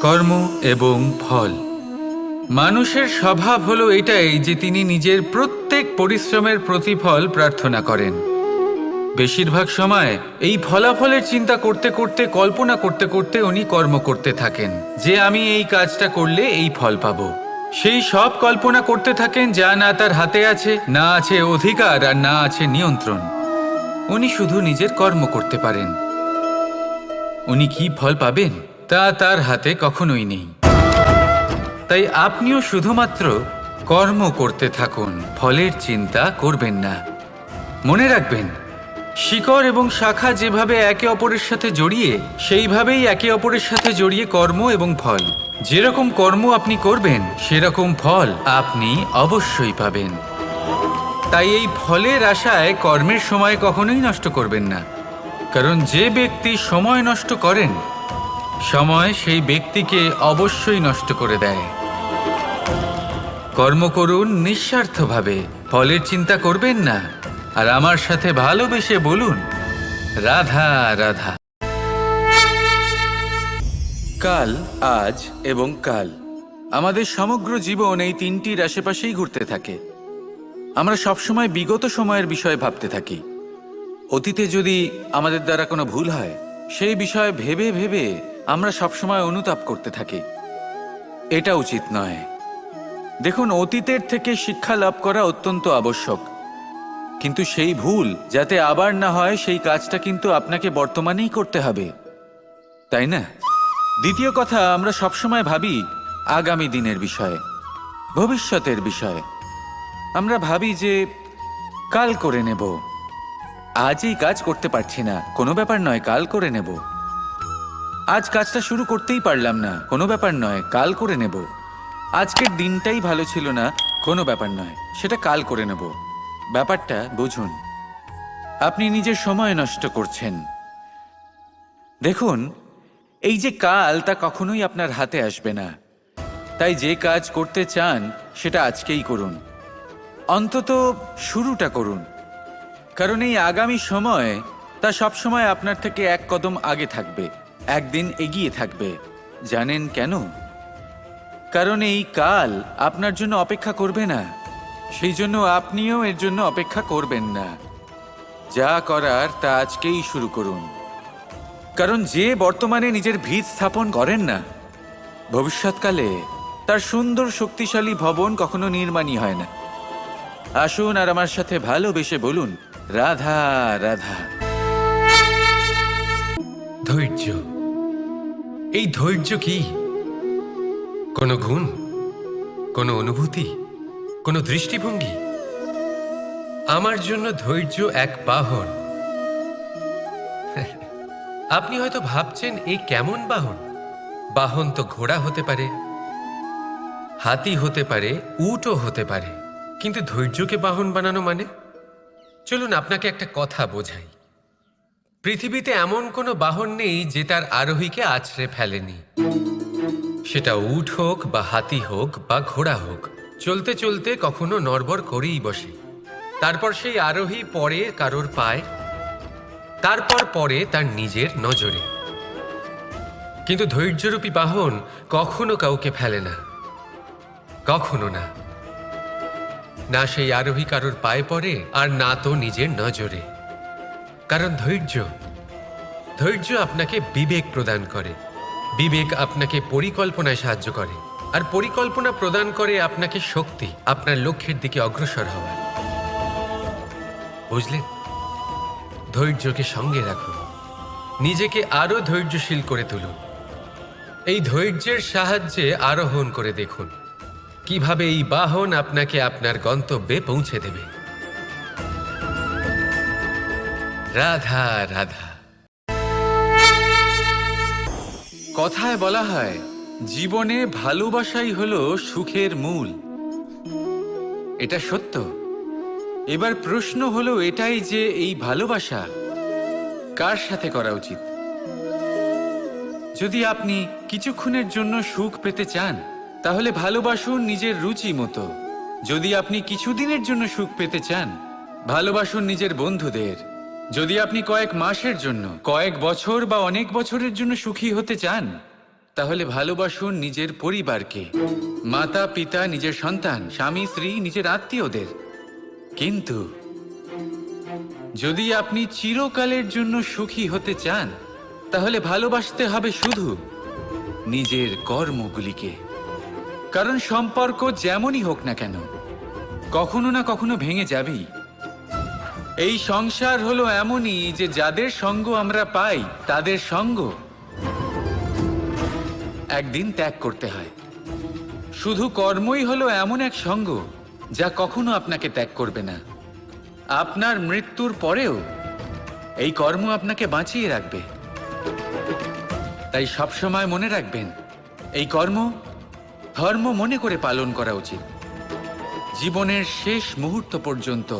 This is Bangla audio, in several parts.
কর্ম এবং ফল। মানুষের স্বভাব হলো এটাই যে তিনি নিজের প্রত্যেক পরিশ্রমের প্রতিফল প্রার্থনা করেন। বেশিরভাগ সময় এই ফলাফলের চিন্তা করতে করতে, কল্পনা করতে করতে উনি কর্ম করতে থাকেন যে আমি এই কাজটা করলে এই ফল পাবো। সেই সব কল্পনা করতে থাকেন যা না তার হাতে আছে, না আছে অধিকার, আর না আছে নিয়ন্ত্রণ। উনি শুধু নিজের কর্ম করতে পারেন। উনি কি ফল পাবেন তা তার হাতে কখনোই নেই। তাই আপনিও শুধুমাত্র কর্ম করতে থাকুন, ফলের চিন্তা করবেন না। মনে রাখবেন, শিকড় এবং শাখা যেভাবে একে অপরের সাথে জড়িয়ে, সেইভাবেই একে অপরের সাথে জড়িয়ে কর্ম এবং ফল। যেরকম কর্ম আপনি করবেন সেরকম ফল আপনি অবশ্যই পাবেন। তাই এই ফলের আশায় কর্মের সময় কখনোই নষ্ট করবেন না, কারণ যে ব্যক্তি সময় নষ্ট করেন, সময় সেই ব্যক্তিকে অবশ্যই নষ্ট করে দেয়। কর্ম করুন নিঃস্বার্থভাবে, ফলের চিন্তা করবেন না, আর আমার সাথে ভালোবেসে বলুন রাধা রাধা। কাল, আজ এবং কাল। আমাদের সমগ্র জীবন এই তিনটির আশেপাশেই ঘুরতে থাকে। আমরা সবসময় বিগত সময়ের বিষয়ে ভাবতে থাকি। অতীতে যদি আমাদের দ্বারা কোনো ভুল হয়, সেই বিষয়ে ভেবে ভেবে আমরা সবসময় অনুতাপ করতে থাকি। এটা উচিত নয়। দেখুন, অতীতের থেকে শিক্ষা লাভ করা অত্যন্ত আবশ্যক, কিন্তু সেই ভুল যাতে আবার না হয় সেই কাজটা কিন্তু আপনাকে বর্তমানেই করতে হবে, তাই না? দ্বিতীয় কথা, আমরা সবসময় ভাবি আগামী দিনের বিষয়ে, ভবিষ্যতের বিষয়ে। আমরা ভাবি যে কাল করে নেব, আজ এই কাজ করতে পারছি না, কোনো ব্যাপার নয়, কাল করে নেব। আজ কাজটা শুরু করতেই পারলাম না, কোনো ব্যাপার নয়, কাল করে নেব। আজকের দিনটাই ভালো ছিল না, কোনো ব্যাপার নয়, সেটা কাল করে নেব। ব্যাপারটা বুঝুন, আপনি নিজের সময় নষ্ট করছেন। দেখুন, এই যে কাল, তা কখনোই আপনার হাতে আসবে না। তাই যে কাজ করতে চান সেটা আজকেই করুন, অন্তত শুরুটা করুন। কারণ এই আগামী সময়, তা সবসময় আপনার থেকে এক কদম আগে থাকবে, একদিন এগিয়ে থাকবে। জানেন কেন? কারণ এই কাল আপনার জন্য অপেক্ষা করবে না, সেই জন্য আপনিও এর জন্য অপেক্ষা করবেন না। যা করার তা আজকেই শুরু করুন। কারণ যে বর্তমানে নিজের ভিত স্থাপন করেন না, ভবিষ্যৎকালে তার সুন্দর শক্তিশালী ভবন কখনো নির্মাণই হয় না। আসুন আর আমার সাথে ভালোবেসে বলুন রাধা রাধা। ধৈর্য। এই ধৈর্য কি কোনো গুণ, কোনো অনুভূতি, কোনো দৃষ্টিভঙ্গি? আমার জন্য ধৈর্য এক বাহন। আপনি হয়তো ভাবছেন, এই কেমন বাহন? বাহন তো ঘোড়া হতে পারে, হাতি হতে পারে, উটও হতে পারে, কিন্তু ধৈর্যকে বাহন বানানো মানে? চলুন আপনাকে একটা কথা বোঝাই। পৃথিবীতে এমন কোনো বাহন নেই যে তার আরোহীকে আছড়ে ফেলেনি। সেটা উট হোক বা হাতি হোক বা ঘোড়া হোক, চলতে চলতে কখনো নড়বড় করেই বসে। তারপর সেই আরোহী পড়ে কারোর পায়, তারপর পড়ে তার নিজের নজরে। কিন্তু ধৈর্যরূপী বাহন কখনো কাউকে ফেলে না, কখনো না। না সেই আরোহী কারোর পায়ে পড়ে, আর না তো নিজের নজরে। কারণ ধৈর্য আপনাকে বিবেক প্রদান করে, বিবেক আপনাকে পরিকল্পনায় সাহায্য করে, আর পরিকল্পনা প্রদান করে আপনাকে শক্তি, আপনার লক্ষ্যের দিকে অগ্রসর হওয়ার। বুঝলেন? ধৈর্যকে সঙ্গে রাখুন, নিজেকে আরো ধৈর্যশীল করে তুলুন। এই ধৈর্যের সাহায্যে আরোহণ করে দেখুন কিভাবে এই বাহন আপনাকে আপনার গন্তব্যে পৌঁছে দেবে। রাধা রাধা। কথায় বলা হয়, জীবনে ভালোবাসাই হলো সুখের মূল। এটা সত্য। এবার প্রশ্ন হলো এটাই যে এই ভালোবাসা কার সাথে করা উচিত? যদি আপনি কিছুক্ষণের জন্য সুখ পেতে চান, তাহলে ভালোবাসুন নিজের রুচি মতো। যদি আপনি কিছুদিনের জন্য সুখ পেতে চান, ভালোবাসুন নিজের বন্ধুদের। যদি আপনি কয়েক মাসের জন্য, কয়েক বছর বা অনেক বছরের জন্য সুখী হতে চান, তাহলে ভালোবাসুন নিজের পরিবারকে, মাতা পিতা, নিজের সন্তান, স্বামী স্ত্রী, নিজের আত্মীয়দের। কিন্তু যদি আপনি চিরকালের জন্য সুখী হতে চান, তাহলে ভালোবাসতে হবে শুধু নিজের কর্মগুলিকে। কারণ সম্পর্ক যেমনই হোক না কেন, কখনো না কখনো ভেঙে যাবেই। এই সংসার হলো এমনই যে যাদের সঙ্গ আমরা পাই তাদের সঙ্গ একদিন ত্যাগ করতে হয়। শুধু কর্মই হলো এমন এক সঙ্গ যা কখনো আপনাকে ত্যাগ করবে না। আপনার মৃত্যুর পরেও এই কর্ম আপনাকে বাঁচিয়ে রাখবে। তাই সবসময় মনে রাখবেন, এই কর্ম ধর্ম মনে করে পালন করা উচিত। জীবনের শেষ মুহূর্ত পর্যন্ত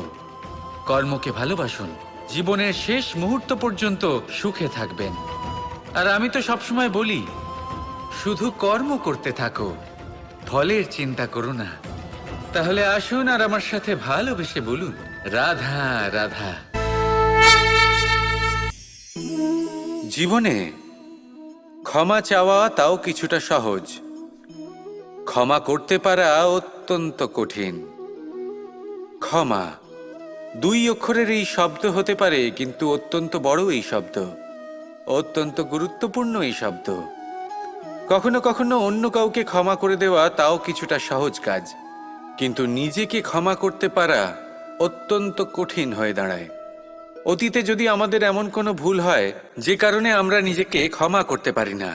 কর্মকে ভালোবাসুন, জীবনের শেষ মুহূর্ত পর্যন্ত সুখে থাকবেন। আর আমি তো সবসময় বলি, শুধু কর্ম করতে থাকো, ফলের চিন্তা করো না। তাহলে আসুন আর আমার সাথে ভালোবেসে বলুন, রাধা রাধা। জীবনে ক্ষমা চাওয়া তাও কিছুটা সহজ, ক্ষমা করতে পারা অত্যন্ত কঠিন। ক্ষমা 2 অক্ষরের এই শব্দ হতে পারে, কিন্তু অত্যন্ত বড় এই শব্দ, অত্যন্ত গুরুত্বপূর্ণ এই শব্দ। কখনো কখনো অন্য কাউকে ক্ষমা করে দেওয়া তাও কিছুটা সহজ কাজ, কিন্তু নিজেকে ক্ষমা করতে পারা অত্যন্ত কঠিন হয়ে দাঁড়ায়। অতীতে যদি আমাদের এমন কোনো ভুল হয় যে কারণে আমরা নিজেকে ক্ষমা করতে পারি না,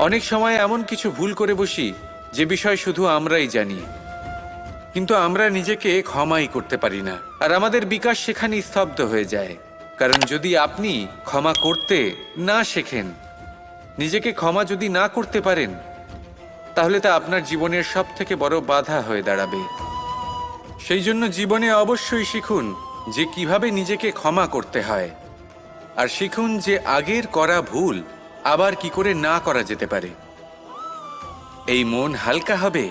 অনেক সময় এমন কিছু ভুল করে বসি যে বিষয় শুধু আমরাই জানি, কিন্তু আমরা নিজেকে ক্ষমাই করতে পারি না। আর আমাদের বিকাশ সেখানেই স্তব্ধ হয়ে যায়। কারণ যদি আপনি ক্ষমা করতে না শেখেন, নিজেকে ক্ষমা যদি না করতে পারেন, তাহলে তা আপনার জীবনের সবথেকে বড় বাধা হয়ে দাঁড়াবে। সেই জন্য জীবনে অবশ্যই শিখুন যে কিভাবে নিজেকে ক্ষমা করতে হয়, আর শিখুন যে আগের করা ভুল আবার কি করে না করা যেতে পারে। এই মন হালকা হবে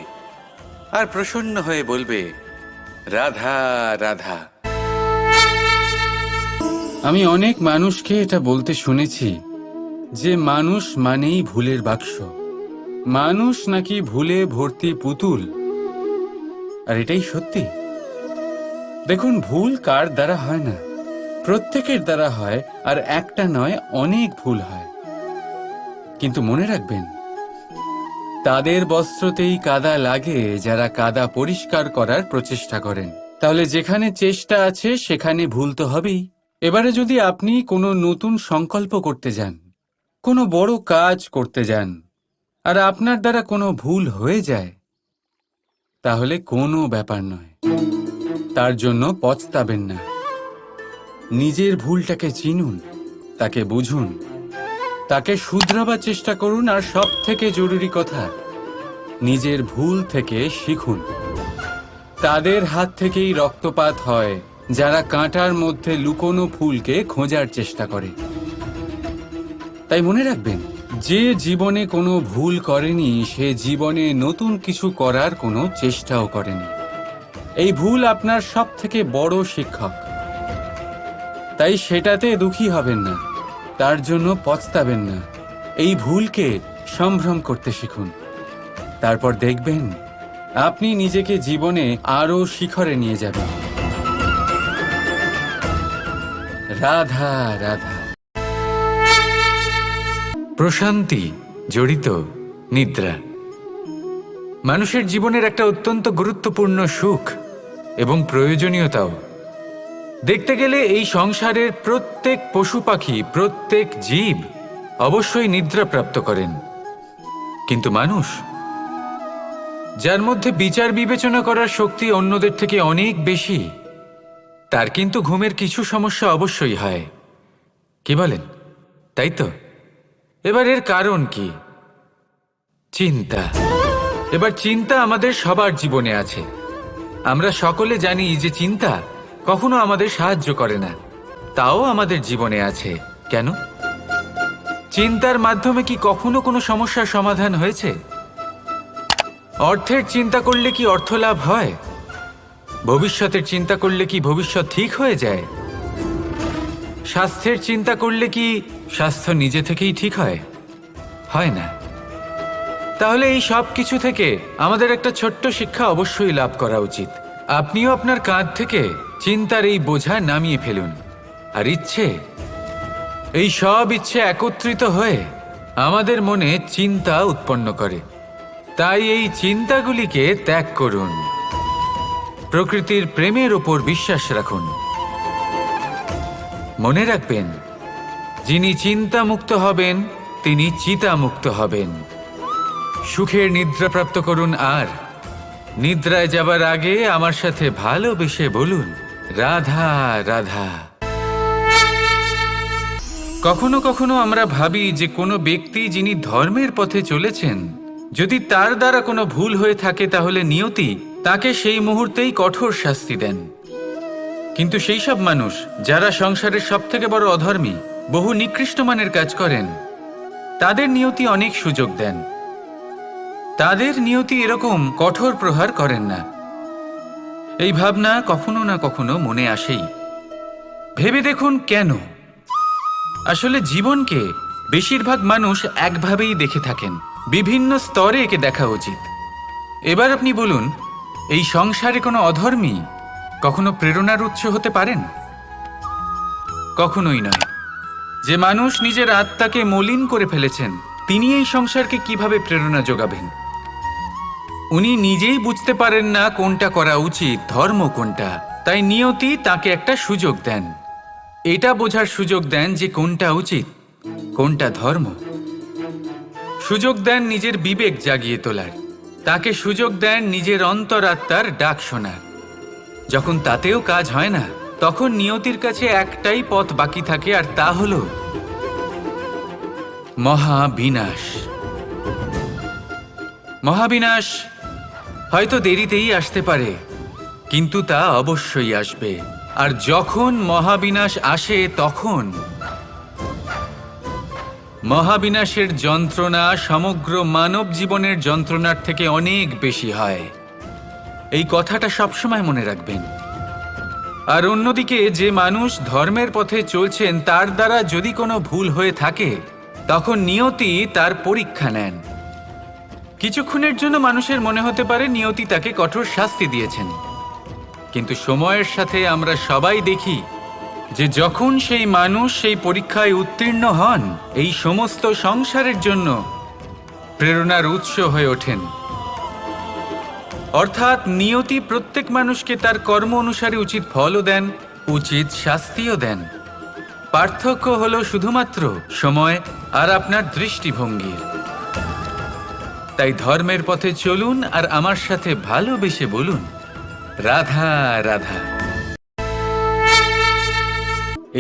আর প্রসন্ন হয়ে বলবে, রাধা রাধা। আমি অনেক মানুষকে এটা বলতে শুনেছি যে মানুষ মানেই ভুলের বাক্স, মানুষ নাকি ভুলে ভর্তি পুতুল। আর এটাই সত্যি। দেখুন, ভুল কার দ্বারা হয় না, প্রত্যেকের দ্বারা হয়। আর একটা নয়, অনেক ভুল হয়। কিন্তু মনে রাখবেন, তাদের বস্ত্রতেই কাদা লাগে যারা কাদা পরিষ্কার করার প্রচেষ্টা করেন। তাহলে যেখানে চেষ্টা আছে সেখানে ভুল তো হবেই। এবারে যদি আপনি কোনো নতুন সংকল্প করতে যান, কোনো বড় কাজ করতে যান, আর আপনার দ্বারা কোনো ভুল হয়ে যায়, তাহলে কোনো ব্যাপার নয়, তার জন্য পস্তাবেন না। নিজের ভুলটাকে চিনুন, তাকে বুঝুন, তাকে শুধরাবার চেষ্টা করুন। আর সব থেকে জরুরি কথা, নিজের ভুল থেকে শিখুন। তাদের হাত থেকেই রক্তপাত হয় যারা কাঁটার মধ্যে লুকোনো ফুলকে খোঁজার চেষ্টা করে। তাই মনে রাখবেন, যে জীবনে কোনো ভুল করেনি সে জীবনে নতুন কিছু করার কোনো চেষ্টাও করেনি। এই ভুল আপনার সব থেকে বড় শিক্ষক। তাই সেটাতে দুঃখী হবেন না, তার জন্য পস্তাবেন না। এই ভুলকে সম্ভ্রম করতে শিখুন। তারপর দেখবেন আপনি নিজেকে জীবনে আরো শিখরে নিয়ে যাবেন। রাধা রাধা। প্রশান্তি জড়িত নিদ্রা মানুষের জীবনের একটা অত্যন্ত গুরুত্বপূর্ণ সুখ এবং প্রয়োজনীয়তাও। দেখতে গেলে এই সংসারের প্রত্যেক পশু পাখি, প্রত্যেক জীব অবশ্যই নিদ্রা প্রাপ্ত করেন, কিন্তু মানুষ, যার মধ্যে বিচার বিবেচনা করার শক্তি অন্যদের থেকে অনেক বেশি, তার কিন্তু ঘুমের কিছু সমস্যা অবশ্যই হয়। কি বলেন, তাই তো? এবার এর কারণ কি? চিন্তা। এবার চিন্তা আমাদের সবার জীবনে আছে। আমরা সকলে জানি যে চিন্তা কখনো আমাদের সাহায্য করে না, তাও আমাদের জীবনে আছে। কেন? চিন্তার মাধ্যমে কি কখনো কোনো সমস্যার সমাধান হয়েছে? অর্থের চিন্তা করলে কি অর্থ লাভ হয়? ভবিষ্যতের চিন্তা করলে কি ভবিষ্যৎ ঠিক হয়ে যায়? স্বাস্থ্যের চিন্তা করলে কি স্বাস্থ্য নিজে থেকেই ঠিক হয়? হয় না। তাহলে এই সব কিছু থেকে আমাদের একটা ছোট্ট শিক্ষা অবশ্যই লাভ করা উচিত। আপনিও আপনার কাঁধ থেকে চিন্তার এই বোঝা নামিয়ে ফেলুন। আর এই সব ইচ্ছে একত্রিত হয়ে আমাদের মনে চিন্তা উৎপন্ন করে। তাই এই চিন্তাগুলিকে ত্যাগ করুন। প্রকৃতির প্রেমের ওপর বিশ্বাস রাখুন। মনে রাখবেন, যিনি চিন্তামুক্ত হবেন তিনি চিতামুক্ত হবেন। সুখের নিদ্রা প্রাপ্ত করুন, আর নিদ্রায় যাবার আগে আমার সাথে ভালোবেসে বলুন, রাধা রাধা। কখনো কখনো আমরা ভাবি যে কোনো ব্যক্তি যিনি ধর্মের পথে চলেছেন, যদি তার দ্বারা কোনো ভুল হয়ে থাকে তাহলে নিয়তি তাকে সেই মুহূর্তেই কঠোর শাস্তি দেন। কিন্তু সেই সব মানুষ যারা সংসারের সবথেকে বড় অধর্মী, বহু নিকৃষ্ট মানের কাজ করেন, তাদের নিয়তি অনেক সুযোগ দেন। তাদের নিয়তি এরকম কঠোর প্রহার করেন না। এই ভাবনা কখনো না কখনো মনে আসেই। ভেবে দেখুন কেন? আসলে জীবনকে বেশিরভাগ মানুষ একভাবেই দেখে থাকেন, বিভিন্ন স্তরে একে দেখা উচিত। এবার আপনি বলুন, এই সংসারে কোনো অধর্মী কখনো প্রেরণার উৎস হতে পারেন? কখনোই নয়। যে মানুষ নিজের আত্মাকে মলিন করে ফেলেছেন, তিনি এই সংসারকে কিভাবে প্রেরণা যোগাবেন? উনি নিজেই বুঝতে পারেন না কোনটা করা উচিত, ধর্ম কোনটা। তাই নিয়তি তাকে একটা সুযোগ দেন, এটা বোঝার সুযোগ দেন যে কোনটা উচিত, কোনটা ধর্ম। সুযোগ দেন নিজের বিবেক জাগিয়ে তোলার, তাকে সুযোগ দেন নিজের অন্তরাত্মার ডাক শোনার। যখন তাতেও কাজ হয় না, তখন নিয়তির কাছে একটাই পথ বাকি থাকে, আর তা হল মহাবিনাশ। মহাবিনাশ হয়তো দেরিতেই আসতে পারে, কিন্তু তা অবশ্যই আসবে। আর যখন মহাবিনাশ আসে, তখন মহাবিনাশের যন্ত্রণা সমগ্র মানব জীবনের যন্ত্রণার থেকে অনেক বেশি হয়। এই কথাটা সবসময় মনে রাখবেন। আর অন্যদিকে যে মানুষ ধর্মের পথে চলছেন, তার দ্বারা যদি কোনো ভুল হয়ে থাকে, তখন নিয়তি তার পরীক্ষা নেন। কিছুক্ষণের জন্য মানুষের মনে হতে পারে নিয়তি তাকে কঠোর শাস্তি দিয়েছেন, কিন্তু সময়ের সাথে আমরা সবাই দেখি যে যখন সেই মানুষ সেই পরীক্ষায় উত্তীর্ণ হন, এই সমস্ত সংসারের জন্য প্রেরণার উৎস হয়ে ওঠেন। অর্থাৎ নিয়তি প্রত্যেক মানুষকে তার কর্ম অনুসারে উচিত ফলও দেন, উচিত শাস্তিও দেন। পার্থক্য হলো শুধুমাত্র সময় আর আপনার দৃষ্টিভঙ্গির। তাই ধর্মের পথে চলুন আর আমার সাথে ভালোবেসে বলুন, রাধা রাধা।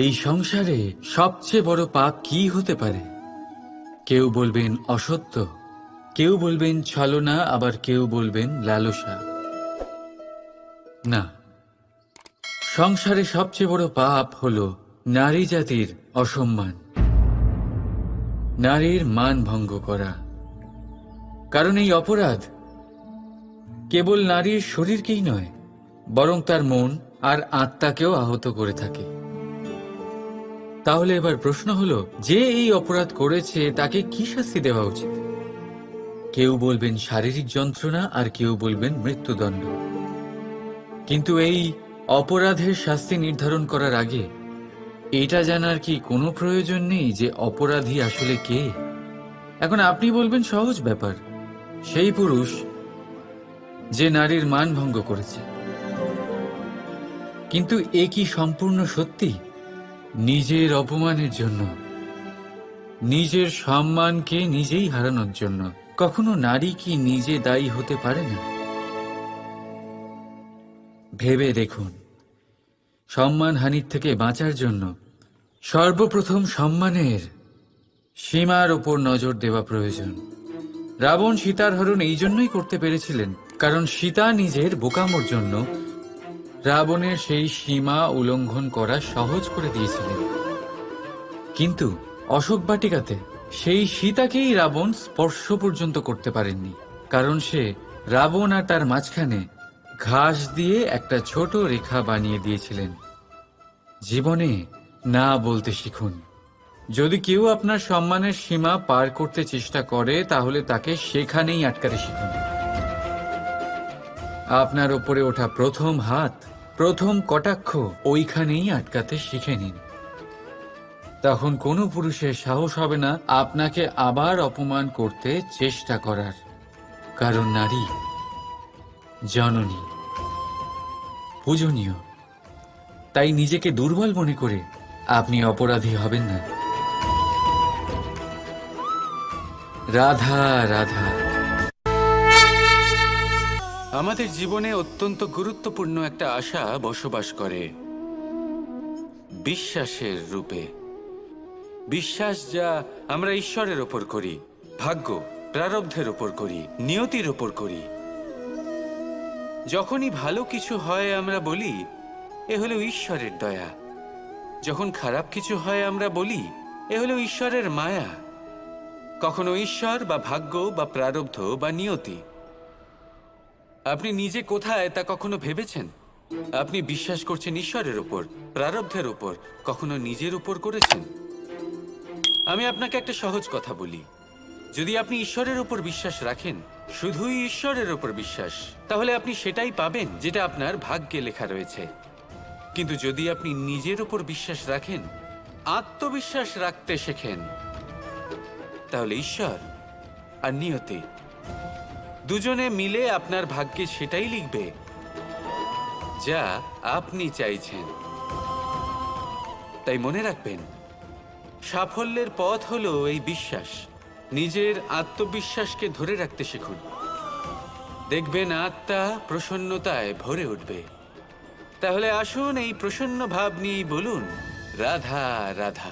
এই সংসারে সবচেয়ে বড় পাপ কি হতে পারে? কেউ বলবেন অসত্য, কেউ বলবেন ছলনা, আবার কেউ বলবেন লালসা। না, সংসারে সবচেয়ে বড় পাপ হলো নারী জাতির অসম্মান, নারীর মান ভঙ্গ করা। কারণ এই অপরাধ কেবল নারীর শরীরকেই নয়, বরং তার মন আর আত্মাকেও আহত করে থাকে। তাহলে এবার প্রশ্ন হলো, যে এই অপরাধ করেছে তাকে কি শাস্তি দেওয়া উচিত? কেউ বলবেন শারীরিক যন্ত্রণা, আর কেউ বলবেন মৃত্যুদণ্ড। কিন্তু এই অপরাধের শাস্তি নির্ধারণ করার আগে এটা জানার কি কোনো প্রয়োজন নেই যে অপরাধী আসলে কে? এখন আপনি বলবেন সহজ ব্যাপার, সেই পুরুষ যে নারীর মান ভঙ্গ করেছে। কিন্তু এ কি সম্পূর্ণ সত্যি? নিজের অপমানের জন্য, নিজের সম্মানকে নিজেই হারানোর জন্য কখনো নারী কি নিজে দায়ী হতে পারে না? ভেবে দেখুন, সম্মানহানির থেকে বাঁচার জন্য সর্বপ্রথম সম্মানের সীমার ওপর নজর দেওয়া প্রয়োজন। রাবণ সীতার হরণ এই জন্যই করতে পেরেছিলেন, কারণ সীতা নিজের বোকামোর জন্য রাবণের সেই সীমা উল্লঙ্ঘন করা সহজ করে দিয়েছিলেন। কিন্তু অশোক বাটিকাতে সেই সীতাকেই রাবণ স্পর্শ পর্যন্ত করতে পারেননি, কারণ সে রাবণ আর তার মাঝখানে ঘাস দিয়ে একটা ছোট রেখা বানিয়ে দিয়েছিলেন। জীবনে না বলতে শিখুন, যদি কেউ আপনার সম্মানের সীমা পার করতে চেষ্টা করে তাহলে তাকে সেখানেই আটকাতে শিখুন। আপনার ওপরে ওঠা প্রথম হাত, প্রথম কটাক্ষ ওইখানেই আটকাতে শিখে নিন। তখন কোনো পুরুষের সাহস হবে না আপনাকে আবার অপমান করতে চেষ্টা করার, কারণ নারী জননী, পূজনীয়। তাই নিজেকে দুর্বল মনে করে আপনি অপরাধী হবেন না। রাধা রাধা। আমাদের জীবনে অত্যন্ত গুরুত্বপূর্ণ একটা আশা বসবাস করে, বিশ্বাসের রূপে। বিশ্বাস যা আমরা ঈশ্বরের ওপর করি, ভাগ্য, প্রারব্ধের ওপর করি, নিয়তির ওপর করি। যখনই ভালো কিছু হয় আমরা বলি এ হলো ঈশ্বরের দয়া, যখন খারাপ কিছু হয় আমরা বলি এ হলো ঈশ্বরের মায়া। কখনো ঈশ্বর বা ভাগ্য বা প্রারব্ধ বা নিয়তি। আপনি নিজে কোথায় তা কখনো ভেবেছেন? আপনি বিশ্বাস করছেন ঈশ্বরের ওপর, প্রারব্ধের ওপর, কখনো নিজের উপর করেছেন? আমি আপনাকে একটা সহজ কথা বলি, যদি আপনি ঈশ্বরের উপর বিশ্বাস রাখেন, শুধুই ঈশ্বরের উপর বিশ্বাস, তাহলে আপনি সেটাই পাবেন যেটা আপনার ভাগ্যে লেখা রয়েছে। কিন্তু যদি আপনি নিজের উপর বিশ্বাস রাখেন, আত্মবিশ্বাস রাখতে শেখেন, তাহলে ঈশ্বর আর নিয়তি দুজনে মিলে আপনার ভাগ্যে সেটাই লিখবে যা আপনি চাইছেন। তাই মনে রাখবেন, সাফল্যের পথ হলো এই বিশ্বাস। নিজের আত্মবিশ্বাসকে ধরে রাখতে শিখুন, দেখবেন আত্মা প্রসন্নতায় ভরে উঠবে। তাহলে আসুন এই প্রসন্ন ভাব নিয়েই বলুন রাধা রাধা।